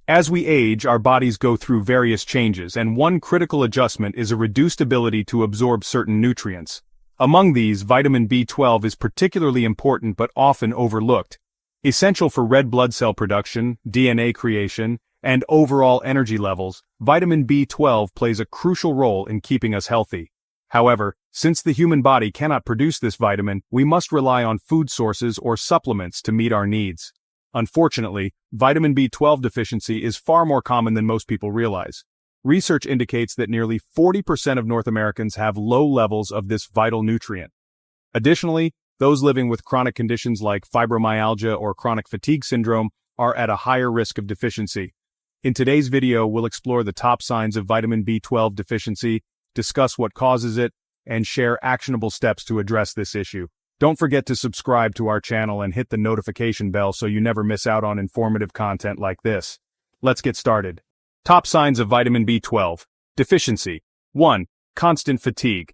As we age, our bodies go through various changes, and one critical adjustment is a reduced ability to absorb certain nutrients. Among these, vitamin B12 is particularly important but often overlooked. Essential for red blood cell production, DNA creation, and overall energy levels, vitamin B12 plays a crucial role in keeping us healthy. However, since the human body cannot produce this vitamin, we must rely on food sources or supplements to meet our needs. Unfortunately, vitamin B12 deficiency is far more common than most people realize. Research indicates that nearly 40% of North Americans have low levels of this vital nutrient. Additionally, those living with chronic conditions like fibromyalgia or chronic fatigue syndrome are at a higher risk of deficiency. In today's video, we'll explore the top signs of vitamin B12 deficiency, discuss what causes it, and share actionable steps to address this issue. Don't forget to subscribe to our channel and hit the notification bell so you never miss out on informative content like this. Let's get started. Top signs of vitamin B12 deficiency. 1. Constant fatigue.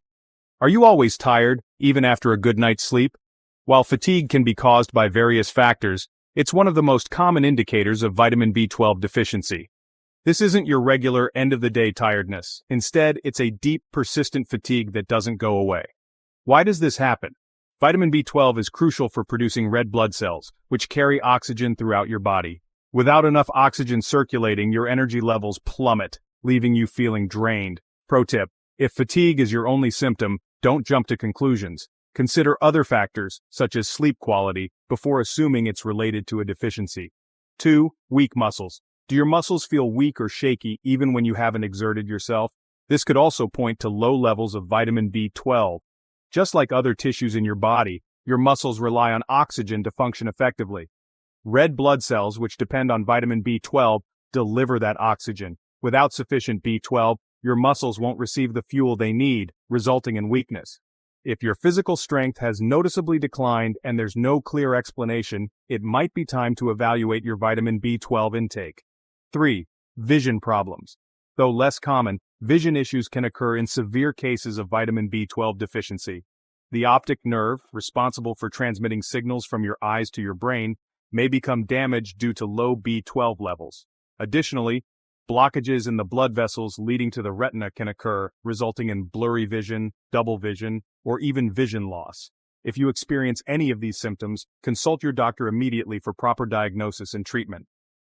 Are you always tired, even after a good night's sleep? While fatigue can be caused by various factors, it's one of the most common indicators of vitamin B12 deficiency. This isn't your regular end-of-the-day tiredness. Instead, it's a deep, persistent fatigue that doesn't go away. Why does this happen? Vitamin B12 is crucial for producing red blood cells, which carry oxygen throughout your body. Without enough oxygen circulating, your energy levels plummet, leaving you feeling drained. Pro tip: if fatigue is your only symptom, don't jump to conclusions. Consider other factors, such as sleep quality, before assuming it's related to a deficiency. 2. Weak muscles. Do your muscles feel weak or shaky even when you haven't exerted yourself? This could also point to low levels of vitamin B12. Just like other tissues in your body, your muscles rely on oxygen to function effectively. Red blood cells, which depend on vitamin B12, deliver that oxygen. Without sufficient B12, your muscles won't receive the fuel they need, resulting in weakness. If your physical strength has noticeably declined and there's no clear explanation, it might be time to evaluate your vitamin B12 intake. 3. Vision problems. Though less common, vision issues can occur in severe cases of vitamin B12 deficiency. The optic nerve, responsible for transmitting signals from your eyes to your brain, may become damaged due to low B12 levels. Additionally, blockages in the blood vessels leading to the retina can occur, resulting in blurry vision, double vision, or even vision loss. If you experience any of these symptoms, consult your doctor immediately for proper diagnosis and treatment.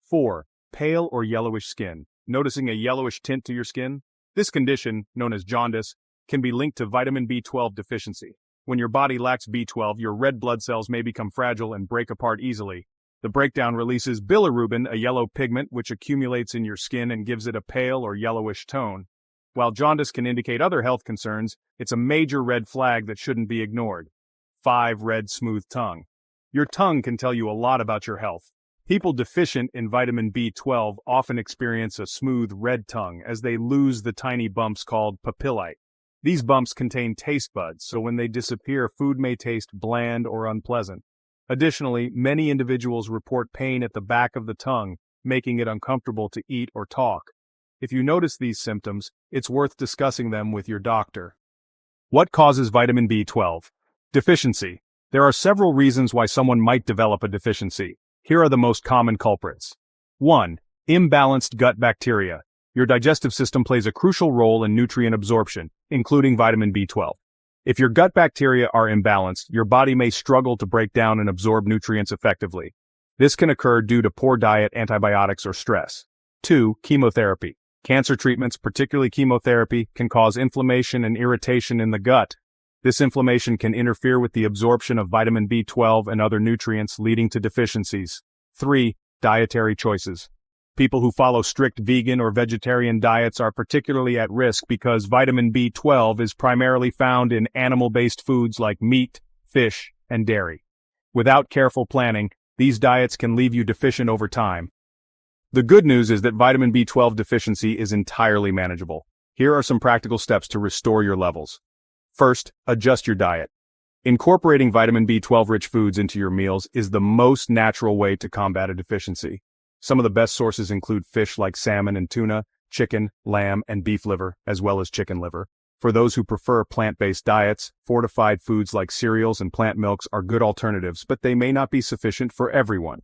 4. Pale or yellowish skin. Noticing a yellowish tint to your skin? This condition, known as jaundice, can be linked to vitamin B12 deficiency. When your body lacks B12, your red blood cells may become fragile and break apart easily. The breakdown releases bilirubin, a yellow pigment which accumulates in your skin and gives it a pale or yellowish tone. While jaundice can indicate other health concerns, it's a major red flag that shouldn't be ignored. 5. Red smooth tongue. Your tongue can tell you a lot about your health. People deficient in vitamin B12 often experience a smooth red tongue as they lose the tiny bumps called papillae. These bumps contain taste buds, so when they disappear, food may taste bland or unpleasant. Additionally, many individuals report pain at the back of the tongue, making it uncomfortable to eat or talk. If you notice these symptoms, it's worth discussing them with your doctor. What causes vitamin B12 deficiency? There are several reasons why someone might develop a deficiency. Here are the most common culprits. 1. Imbalanced gut bacteria. Your digestive system plays a crucial role in nutrient absorption, including vitamin B12. If your gut bacteria are imbalanced, your body may struggle to break down and absorb nutrients effectively. This can occur due to poor diet, antibiotics, or stress. 2. Chemotherapy. Cancer treatments, particularly chemotherapy, can cause inflammation and irritation in the gut. This inflammation can interfere with the absorption of vitamin B12 and other nutrients, leading to deficiencies. 3. Dietary choices. People who follow strict vegan or vegetarian diets are particularly at risk because vitamin B12 is primarily found in animal-based foods like meat, fish, and dairy. Without careful planning, these diets can leave you deficient over time. The good news is that vitamin B12 deficiency is entirely manageable. Here are some practical steps to restore your levels. First, adjust your diet. Incorporating vitamin B12-rich foods into your meals is the most natural way to combat a deficiency. Some of the best sources include fish like salmon and tuna, chicken, lamb, and beef liver, as well as chicken liver. For those who prefer plant-based diets, fortified foods like cereals and plant milks are good alternatives, but they may not be sufficient for everyone.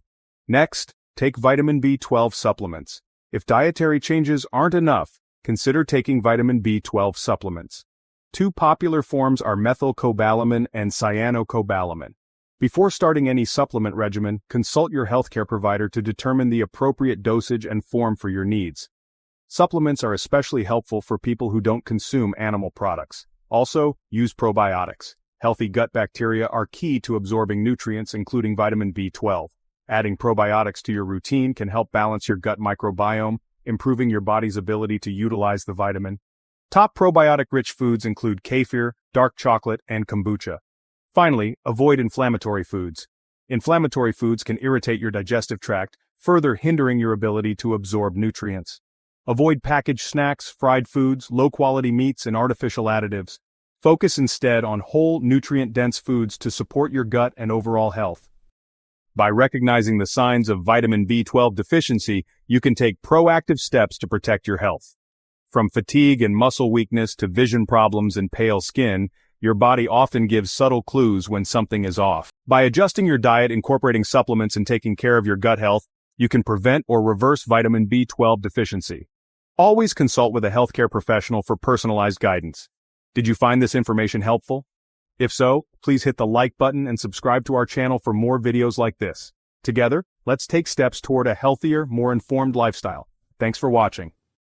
Next, take vitamin B12 supplements. If dietary changes aren't enough, consider taking vitamin B12 supplements. Two popular forms are methylcobalamin and cyanocobalamin. Before starting any supplement regimen, consult your healthcare provider to determine the appropriate dosage and form for your needs. Supplements are especially helpful for people who don't consume animal products. Also, use probiotics. Healthy gut bacteria are key to absorbing nutrients, including vitamin B12. Adding probiotics to your routine can help balance your gut microbiome, improving your body's ability to utilize the vitamin. Top probiotic-rich foods include kefir, dark chocolate, and kombucha. Finally, avoid inflammatory foods. Inflammatory foods can irritate your digestive tract, further hindering your ability to absorb nutrients. Avoid packaged snacks, fried foods, low-quality meats, and artificial additives. Focus instead on whole, nutrient-dense foods to support your gut and overall health. By recognizing the signs of vitamin B12 deficiency, you can take proactive steps to protect your health. From fatigue and muscle weakness to vision problems and pale skin, your body often gives subtle clues when something is off. By adjusting your diet, incorporating supplements, and taking care of your gut health, you can prevent or reverse vitamin B12 deficiency. Always consult with a healthcare professional for personalized guidance. Did you find this information helpful? If so, please hit the like button and subscribe to our channel for more videos like this. Together, let's take steps toward a healthier, more informed lifestyle. Thanks for watching.